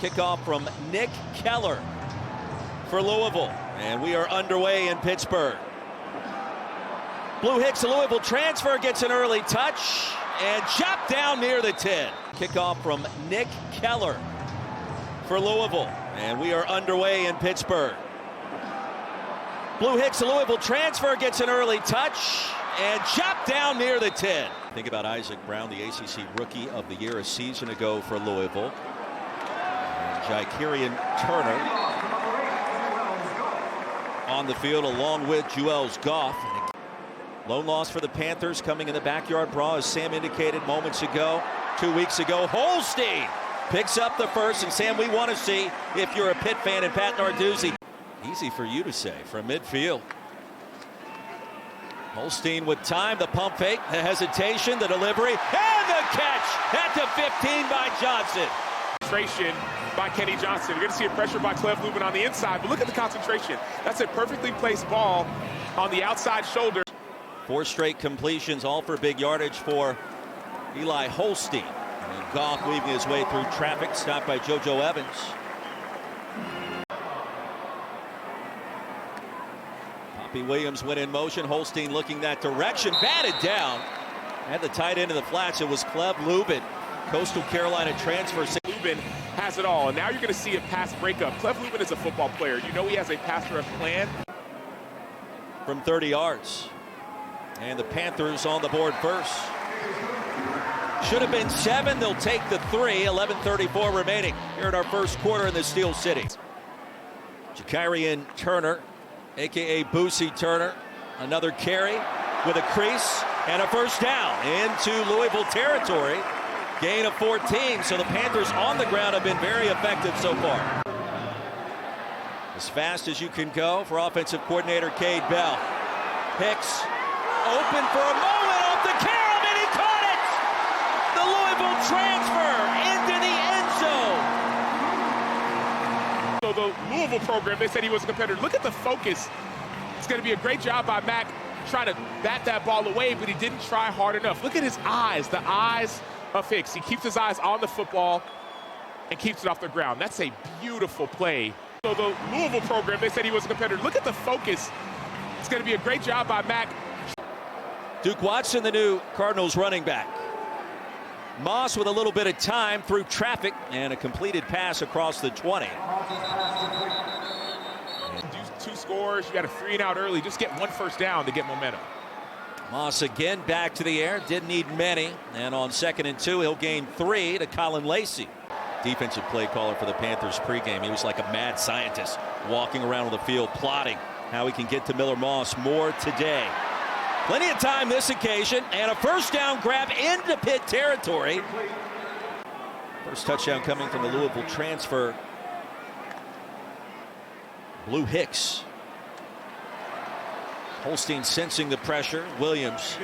Kickoff from Nick Keller for Louisville. And we are underway in Pittsburgh. Blue Hicks, a Louisville transfer, gets an early touch and chopped down near the 10. Kickoff from Nick Keller for Louisville. And we are underway in Pittsburgh. Blue Hicks, a Louisville transfer, gets an early touch and chopped down near the 10. Think about Isaac Brown, the ACC Rookie of the Year a season ago for Louisville. And Jykerian Turner on the field along with Juelz Goff. Lone loss for the Panthers coming in the backyard brawl, as Sam indicated moments ago, 2 weeks ago. Holstein picks up the first, and Sam, we want to see if you're a Pitt fan and Pat Narduzzi. Easy for you to say from midfield. Holstein with time, the pump fake, the hesitation, the delivery, and the catch at the 15 by Johnson. Concentration by Kenny Johnson. You're going to see a pressure by Cleve Lubin on the inside, but look at the concentration. That's a perfectly placed ball on the outside shoulder. 4 straight completions, all for big yardage for Eli Holstein. And Goff weaving his way through traffic, stopped by JoJo Evans. Poppy Williams went in motion. Holstein looking that direction, batted down. At the tight end of the flats, it was Cleve Lubin, Coastal Carolina transfer. Lubin has it all, and now you're going to see a pass breakup. Cleve Lubin is a football player. You know he has a pass rush plan. From 30 yards. And the Panthers on the board first. Should have been 7. They'll take the 3. 11:34 remaining here in our first quarter in the Steel City. Jykerian Turner, a.k.a. Boosie Turner. Another carry with a crease and a first down into Louisville territory. Gain of 14. So the Panthers on the ground have been very effective so far. As fast as you can go for offensive coordinator Cade Bell. Hicks open for a moment off the carom, and he caught it! The Louisville transfer into the end zone. So the Louisville program, they said he was a competitor. Look at the focus. It's going to be a great job by Mack trying to bat that ball away, but he didn't try hard enough. Look at his eyes, the eyes of Hicks. He keeps his eyes on the football and keeps it off the ground. That's a beautiful play. So the Louisville program, they said he was a competitor. Look at the focus. It's going to be a great job by Mack. Duke Watson, the new Cardinals running back. Moss with a little bit of time through traffic and a completed pass across the 20. Do 2 scores, you got a 3-and-out early. Just get 1 first down to get momentum. Moss again back to the air, didn't need many. And on 2nd and 2, he'll gain 3 to Colin Lacey. Defensive play caller for the Panthers pregame. He was like a mad scientist walking around on the field, plotting how he can get to Miller Moss more today. Plenty of time this occasion, and a first down grab into Pitt territory. First touchdown coming from the Louisville transfer, Blue Hicks. Holstein sensing the pressure. Williams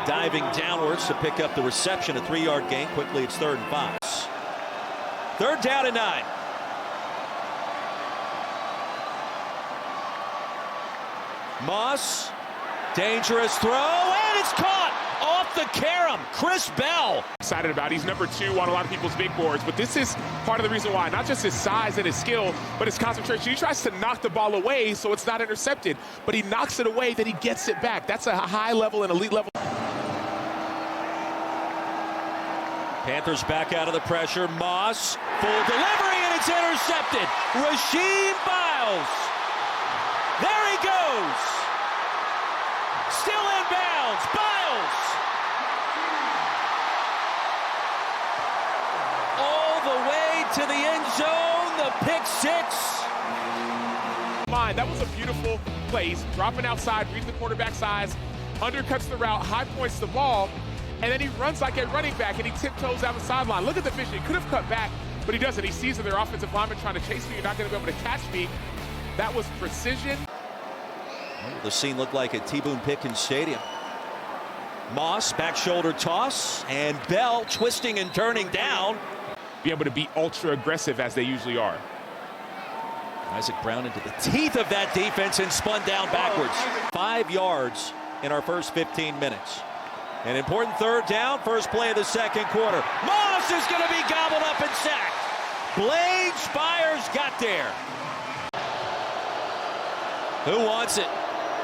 diving downwards to pick up the reception, a 3-yard gain. Quickly, it's 3rd and 5. 3rd down and 9. Moss. Dangerous throw, and it's caught off the carom. Chris Bell. Excited about it. He's number 2 on a lot of people's big boards, but this is part of the reason why. Not just his size and his skill, but his concentration. He tries to knock the ball away so it's not intercepted, but he knocks it away, then he gets it back. That's a high level and elite level. Panthers back out of the pressure. Moss, full delivery, and it's intercepted. Rasheed Biles. There he goes. Still in bounds, Biles. All the way to the end zone, the pick 6. That was a beautiful play. He's dropping outside, reads the quarterback's eyes, undercuts the route, high points the ball, and then he runs like a running back, and he tiptoes down the sideline. Look at the vision. He could have cut back, but he doesn't. He sees that their offensive lineman trying to chase me. You're not going to be able to catch me. That was precision. The scene looked like at T-Boone Pickens Stadium. Moss, back shoulder toss, and Bell twisting and turning down. Be able to be ultra aggressive as they usually are. Isaac Brown into the teeth of that defense and spun down backwards. 5 yards in our first 15 minutes. An important 3rd down, first play of the 2nd quarter. Moss is going to be gobbled up and sacked. Blade Spires got there. Who wants it?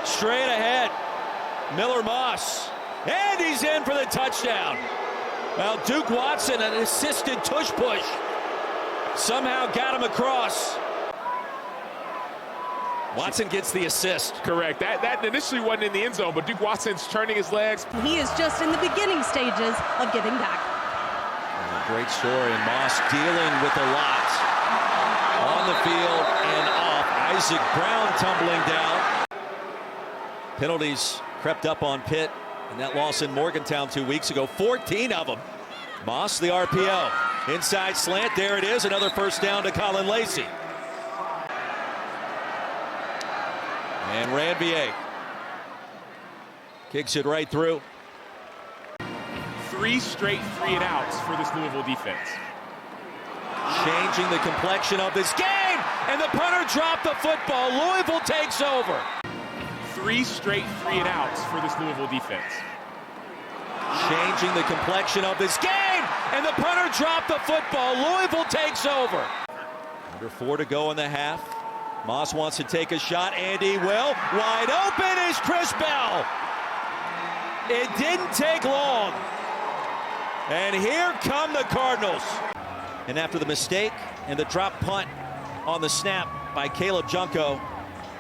Straight ahead. Miller Moss. And he's in for the touchdown. Well, Duke Watson, an assisted tush push, somehow got him across. Watson gets the assist. Correct. That initially wasn't in the end zone, but Duke Watson's turning his legs. He is just in the beginning stages of giving back. And a great story, and Moss dealing with a lot on the field and off. Isaac Brown tumbling down. Penalties crept up on Pitt in that loss in Morgantown 2 weeks ago. 14 of them. Moss, the RPO. Inside slant, there it is. Another first down to Colin Lacey. And Ranvier kicks it right through. 3 straight 3-and-outs for this Louisville defense. Changing the complexion of this game, and the punter dropped the football. Louisville takes over. 3 straight 3-and-outs for this Louisville defense. Changing the complexion of this game, and the punter dropped the football. Louisville takes over. Under 4 to go in the half. Moss wants to take a shot, and he will. Wide open is Chris Bell. It didn't take long. And here come the Cardinals. And after the mistake and the drop punt on the snap by Caleb Junko,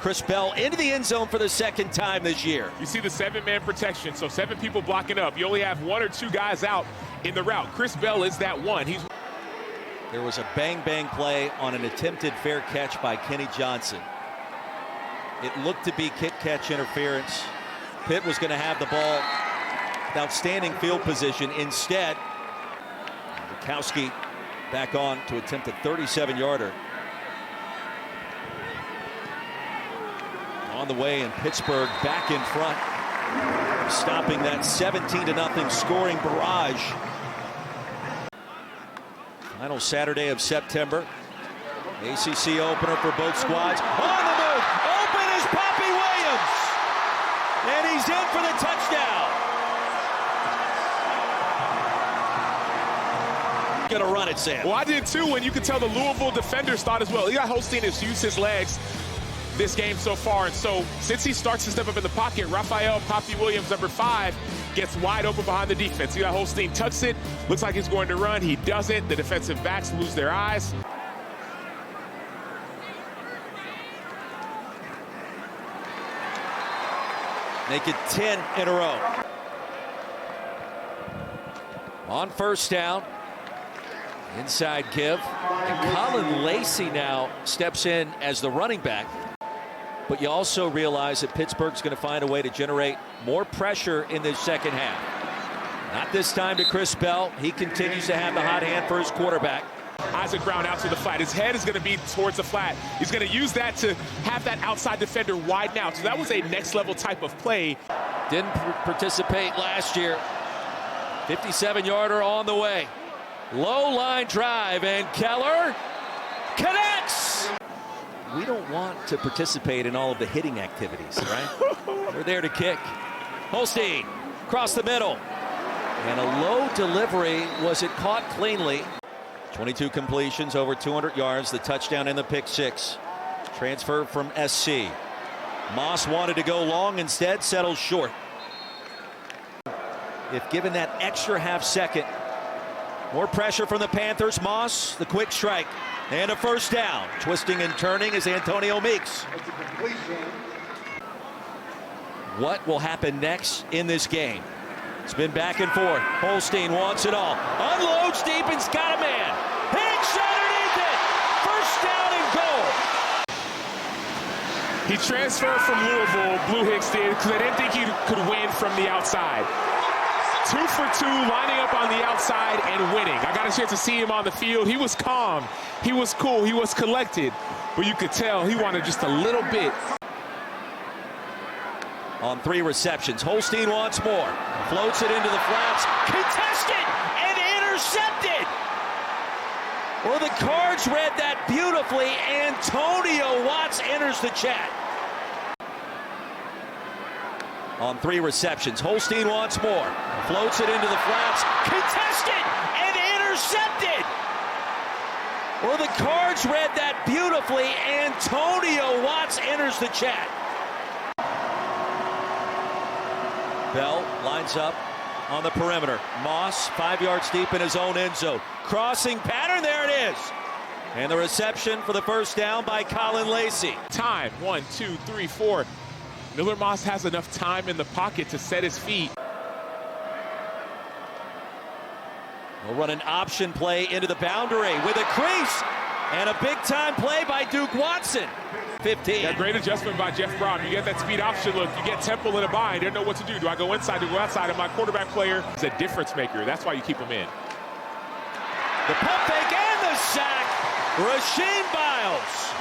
Chris Bell into the end zone for the second time this year. You see the 7-man protection, so 7 people blocking up. You only have 1 or 2 guys out in the route. Chris Bell is that one. There was a bang-bang play on an attempted fair catch by Kenny Johnson. It looked to be kick-catch interference. Pitt was going to have the ball with outstanding field position. Instead, Bukowski back on to attempt a 37-yarder. On the way, and Pittsburgh back in front, stopping that 17-0 scoring barrage. Final Saturday of September. ACC opener for both squads. On the move! Open is Poppy Williams! And he's in for the touchdown. Gonna run it, Sam. Well, I did too, when you could tell the Louisville defenders thought as well. Eli Holstein has used his legs this game so far, and so since he starts to step up in the pocket, Raphael Poppy Williams, number 5, gets wide open behind the defense. Eli Holstein tucks it, looks like he's going to run. He doesn't. The defensive backs lose their eyes. Make it 10 in a row. On first down, inside give, and Colin Lacey now steps in as the running back. But you also realize that Pittsburgh's going to find a way to generate more pressure in the second half. Not this time to Chris Bell. He continues to have the hot hand for his quarterback. Isaac Brown out to the flat. His head is going to be towards the flat. He's going to use that to have that outside defender widen out. So that was a next-level type of play. Didn't participate last year. 57-yarder on the way. Low line drive, and Keller connects. We don't want to participate in all of the hitting activities, right? We're there to kick. Holstein across the middle. And a low delivery. Was it caught cleanly? 22 completions, over 200 yards, the touchdown and the pick 6. Transfer from SC. Moss wanted to go long, instead settles short. If given that extra half second, more pressure from the Panthers. Moss, the quick strike, and a first down. Twisting and turning is Antonio Meeks. What will happen next in this game? It's been back and forth. Holstein wants it all. Unloads deep and's got a man. Hicks underneath it. First down and goal. He transferred from Louisville, Blue Hicks did, because I didn't think he could win from the outside. 2 for 2, lining up on the outside and winning. I got a chance to see him on the field. He was calm. He was cool. He was collected. But you could tell he wanted just a little bit. On 3 receptions, Holstein wants more. Floats it into the flats. Contested and intercepted. Well, the Cards read that beautifully. Antonio Watts enters the chat. On 3 receptions, Holstein wants more. Floats it into the flats. Contested and intercepted. Well, the Cards read that beautifully. Antonio Watts enters the chat. Bell lines up on the perimeter. Moss 5 yards deep in his own end zone. Crossing pattern, there it is. And the reception for the first down by Colin Lacey. Time, 1, 2, 3, 4. Miller Moss has enough time in the pocket to set his feet. We'll run an option play into the boundary with a crease. And a big-time play by Duke Watson. 15. That great adjustment by Jeff Brown. You get that speed option look. You get Temple in a bind. You don't know what to do. Do I go inside? Do I go outside? And my quarterback player is a difference maker. That's why you keep him in. The pump fake and the sack. Rasheed Biles.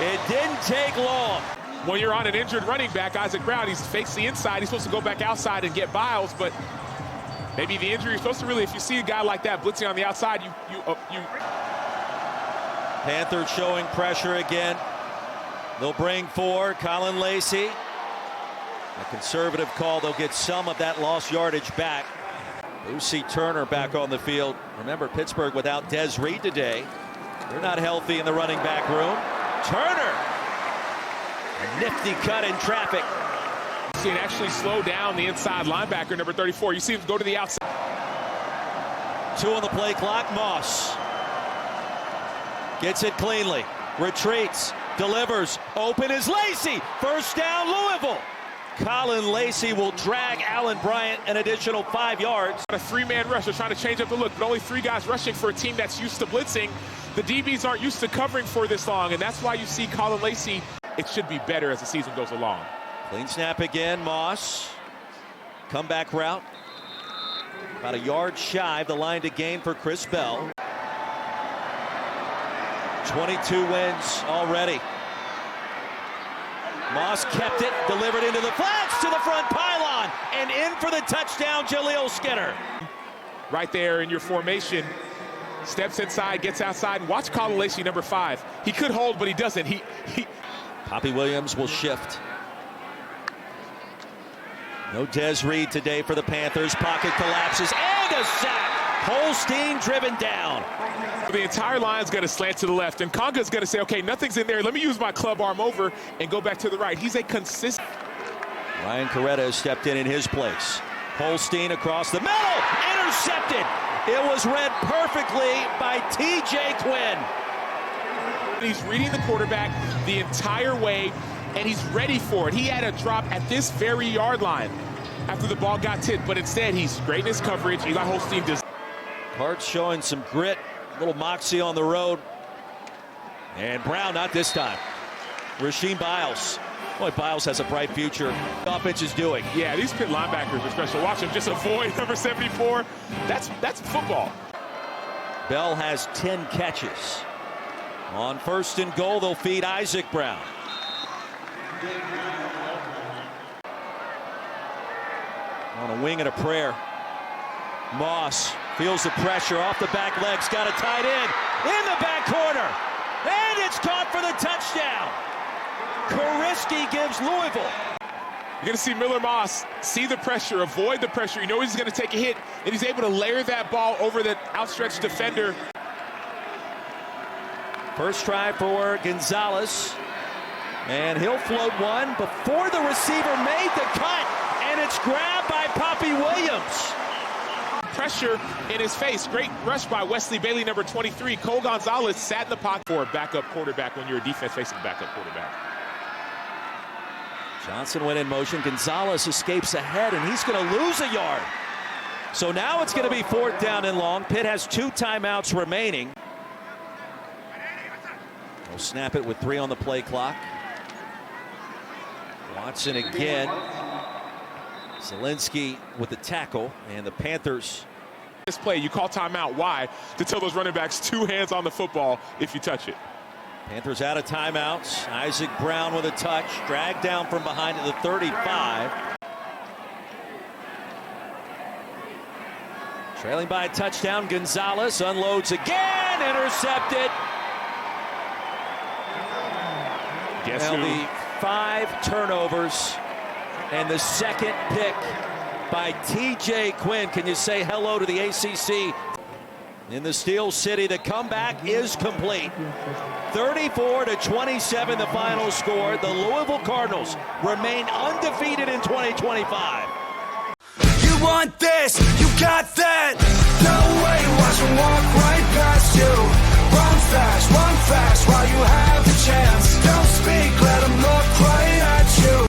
It didn't take long. When you're on an injured running back, Isaac Brown, he fakes the inside. He's supposed to go back outside and get Biles, but maybe the injury is supposed to really, if you see a guy like that blitzing on the outside, you Panthers showing pressure again. They'll bring 4. Colin Lacey. A conservative call. They'll get some of that lost yardage back. Lucy Turner back on the field. Remember, Pittsburgh without Des Reed today. They're not healthy in the running back room. Turner. A nifty cut in traffic. You see it actually slow down the inside linebacker, number 34. You see him go to the outside. 2 on the play clock. Moss gets it cleanly. Retreats. Delivers. Open is Lacey. First down, Louisville. Colin Lacey will drag Allen Bryant an additional 5 yards. A 3-man rush. They're trying to change up the look, but only 3 guys rushing for a team that's used to blitzing. The DBs aren't used to covering for this long, and that's why you see Colin Lacey. It should be better as the season goes along. Clean snap again. Moss. Comeback route. About a yard shy of the line to gain for Chris Bell. 22 wins already. Moss kept it, delivered into the flats to the front pylon, and in for the touchdown, Jaleel Skinner. Right there in your formation, steps inside, gets outside, and watch Colin Lacey, number 5. He could hold, but he doesn't. Poppy Williams will shift. No Des Reed today for the Panthers. Pocket collapses, and a sack. Holstein driven down. The entire line's going to slant to the left, and Conga's going to say, okay, nothing's in there. Let me use my club arm over and go back to the right. He's a consistent. Ryan Coretta has stepped in his place. Holstein across the middle, intercepted. It was read perfectly by TJ Quinn. He's reading the quarterback the entire way, and he's ready for it. He had a drop at this very yard line after the ball got tipped, but instead he's great in his coverage. Eli Holstein does. Cards showing some grit, a little moxie on the road. And Brown, not this time. Rasheed Biles. Boy, Biles has a bright future. The offense is doing. Yeah, these pit linebackers are special. Watch him just avoid number 74. That's football. Bell has 10 catches. On 1st and goal, they'll feed Isaac Brown. On a wing and a prayer. Moss feels the pressure off the back legs, got it tied in the back corner, and it's caught for the touchdown. Kariski gives Louisville. You're going to see Miller Moss see the pressure, avoid the pressure. You know he's going to take a hit, and he's able to layer that ball over the outstretched defender. First try for Gonzalez, and he'll float one before the receiver made the cut, and it's grabbed by Poppy Williams. Pressure in his face. Great rush by Wesley Bailey, number 23. Cole Gonzalez sat in the pocket for a backup quarterback when you're a defense facing backup quarterback. Johnson went in motion. Gonzalez escapes ahead, and he's going to lose a yard. So now it's going to be 4th down and long. Pitt has 2 timeouts remaining. They'll snap it with 3 on the play clock. Watson again. Zielinski with the tackle, and the Panthers. This play, you call timeout. Why? To tell those running backs 2 hands on the football if you touch it. Panthers out of timeouts. Isaac Brown with a touch, dragged down from behind to the 35. Trailing by a touchdown, Gonzalez unloads again, intercepted. Guess Now who? the 5 turnovers and the 2nd pick by TJ Quinn. Can you say hello to the ACC? In the Steel City, the comeback is complete. 34-27 the final score. The Louisville Cardinals remain undefeated in 2025. You want this, you got that. No way, watch them walk right past you. Run fast while you have